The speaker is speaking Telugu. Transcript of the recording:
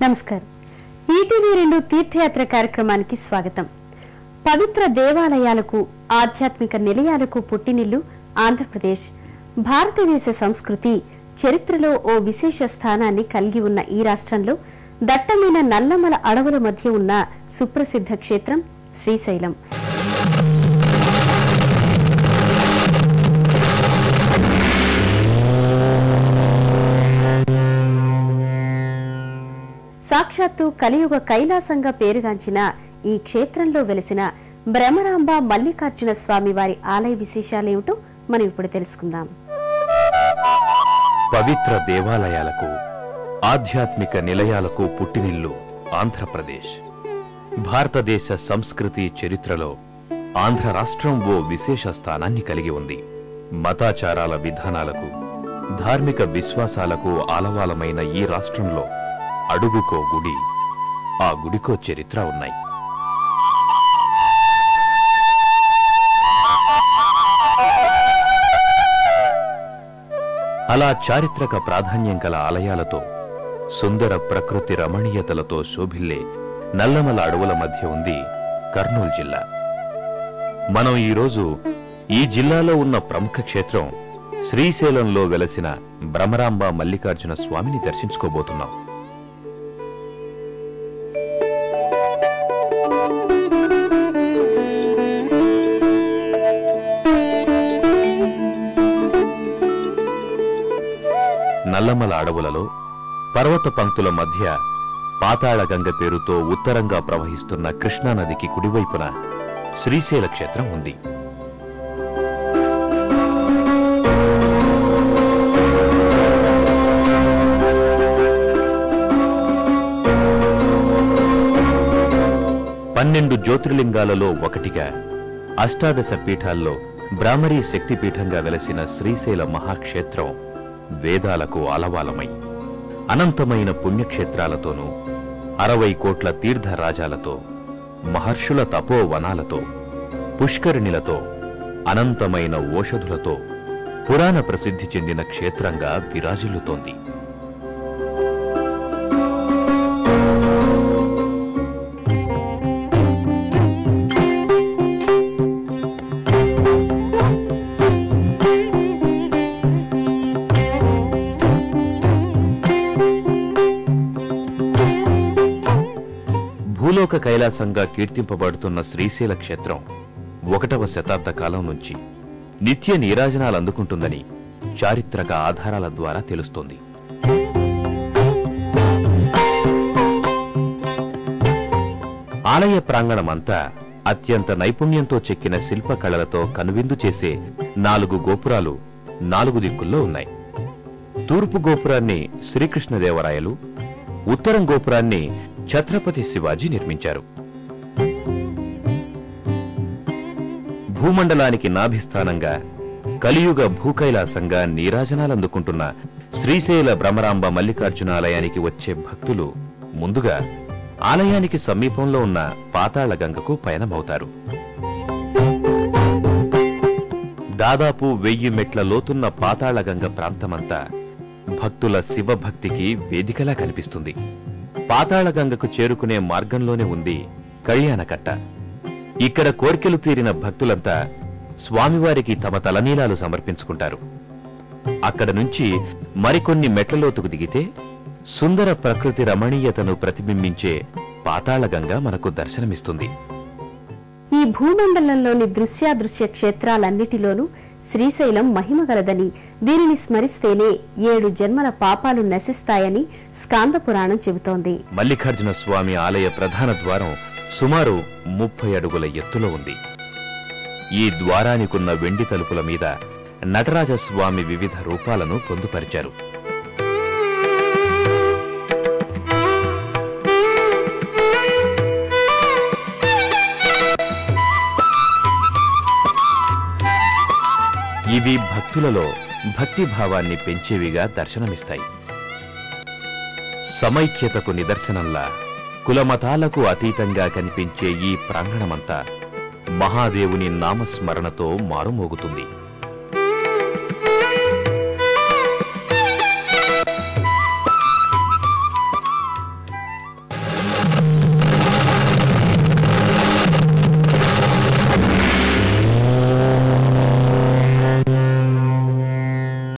నమస్కారం. ఈటీవీ2 తీర్థయాత్ర కార్యక్రమానికి స్వాగతం. పవిత్ర దేవాలయాలకు, ఆధ్యాత్మిక నిలయాలకు పుట్టినిల్లు ఆంధ్రప్రదేశ్. భారతదేశ సంస్కృతి, చరిత్రలో ఓ విశేష స్థానాన్ని కలిగి ఉన్న ఈ రాష్ట్రంలో దట్టమైన నల్లమల అడవుల మధ్య ఉన్న సుప్రసిద్ధ క్షేత్రం శ్రీశైలం. సాక్షాత్తు కలియుగ కైలాసంగా పేరుగాంచిన ఈ క్షేత్రంలో వెలిసిన భ్రమరాంబ మల్లికార్జున స్వామి వారి ఆలయ విశేషాలేమిటో మనం ఇప్పుడు తెలుసుకుందాం. పవిత్ర దేవాలయాలకు, ఆధ్యాత్మిక నిలయాలకు పుట్టినిల్లు ఆంధ్రప్రదేశ్. భారతదేశ సంస్కృతి, చరిత్రలో ఆంధ్ర రాష్ట్రం ఓ విశేష స్థానాన్ని కలిగి ఉంది. మతాచారాల విధానాలకు, ధార్మిక విశ్వాసాలకు ఆలవాలమైన ఈ రాష్ట్రంలో అడుగుకో గుడి, ఆ గుడికో చరిత్ర ఉన్నాయి. అలా చారిత్రక ప్రాధాన్యం గల ఆలయాలతో, సుందర ప్రకృతి రమణీయతలతో శోభిల్లే నల్లమల అడవుల మధ్య ఉంది కర్నూలు జిల్లా. మనం ఈరోజు ఈ జిల్లాలో ఉన్న ప్రముఖ క్షేత్రం శ్రీశైలంలో వెలసిన భ్రమరాంబ మల్లికార్జున స్వామిని దర్శించుకోబోతున్నాం. నల్లమల అడవులలో పర్వత పంక్తుల మధ్య పాతాళగంగ పేరుతో ఉత్తరంగా ప్రవహిస్తున్న కృష్ణానదికి కుడివైపున శ్రీశైల క్షేత్రం ఉంది. పన్నెండు జ్యోతిర్లింగాలలో ఒకటిగా, అష్టాదశ పీఠాల్లో బ్రాహ్మరీ శక్తిపీఠంగా వెలసిన శ్రీశైల మహాక్షేత్రం వేదాలకు ఆలవాలమై, అనంతమైన పుణ్యక్షేత్రాలతోనూ, 60 కోట్ల తీర్థరాజాలతో, మహర్షుల తపోవనాలతో, పుష్కరిణిలతో, అనంతమైన ఓషధులతో పురాణ ప్రసిద్ధి చెందిన క్షేత్రంగా విరాజిల్లుతోంది. భూలోక కైలాసంగా కీర్తింపబడుతున్న శ్రీశైల క్షేత్రం 1వ శతాబ్ద కాలం నుంచి నిత్య నీరాజనాలు అందుకుంటుందని చారిత్రక ఆధారాల ద్వారా తెలుస్తోంది. ఆలయ ప్రాంగణమంతా అత్యంత నైపుణ్యంతో చెక్కిన శిల్పకళలతో కనువిందు చేసే 4 గోపురాలు 4 దిక్కుల్లో ఉన్నాయి. తూర్పు గోపురాన్ని శ్రీకృష్ణదేవరాయలు, ఉత్తరం గోపురాన్ని ఛత్రపతి శివాజీ నిర్మించారు. భూమండలానికి నాభిస్థానంగా, కలియుగ భూకైలాసంగా నీరాజనాలందుకుంటున్న శ్రీశైల భ్రమరాంబ మల్లికార్జునాలయానికి వచ్చే భక్తులు ముందుగా ఆలయానికి సమీపంలో ఉన్న పాతాళగంగకు పయనమవుతారు. దాదాపు 1000 మెట్ల లోతున్న పాతాళగంగ ప్రాంతమంతా భక్తుల శివభక్తికి వేదికలా కనిపిస్తుంది. పాతాళగంగకు చేరుకునే మార్గంలోనే ఉంది కళ్యాణకట్ట. ఇక్కడ కోర్కెలు తీరిన భక్తులంతా స్వామివారికి తమ తలనీలాలు సమర్పించుకుంటారు. అక్కడ నుంచి మరికొన్ని మెట్లలోతుకు దిగితే సుందర ప్రకృతి రమణీయతను ప్రతిబింబించే పాతాళగంగ మనకు దర్శనమిస్తుంది. ఈ భూమండలంలోని దృశ్యాదృశ్య క్షేత్రాలన్నిటిలోనూ శ్రీశైలం మహిమగలదని, దీనిని స్మరిస్తేనే 7 జన్మల పాపాలు నశిస్తాయని స్కాంద పురాణం చెబుతోంది. మల్లికార్జున స్వామి ఆలయ ప్రధాన ద్వారం సుమారు 30 అడుగుల ఎత్తులో ఉంది. ఈ ద్వారానికున్న వెండి తలుపుల మీద నటరాజస్వామి వివిధ రూపాలను పొందుపరిచారు. ఇవి భక్తులలో భక్తిభావాన్ని పెంచేవిగా దర్శనమిస్తాయి. సమైక్యతకు నిదర్శనంలా, కులమతాలకు అతీతంగా కనిపించే ఈ ప్రాంగణమంతా మహాదేవుని నామస్మరణతో మారుమోగుతుంది.